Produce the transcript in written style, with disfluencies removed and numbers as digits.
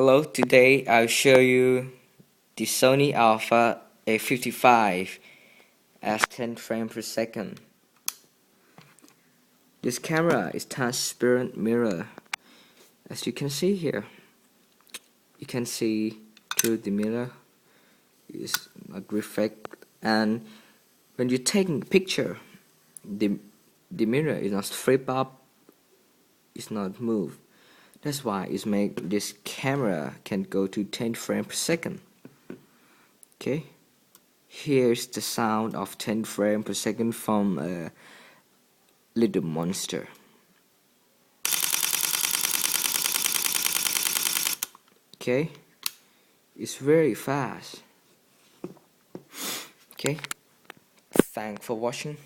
Hello, today I'll show you the Sony Alpha a55 at 10 frames per second. This camera is transparent mirror. As you can see here, you can see through the mirror. It's not reflect, and when you're taking a picture, the mirror is not flip up, it's not move. That's why it's make this camera can go to 10 frames per second. Okay, here's the sound of 10 frames per second from a little monster. Okay, it's very fast. Okay, thanks for watching.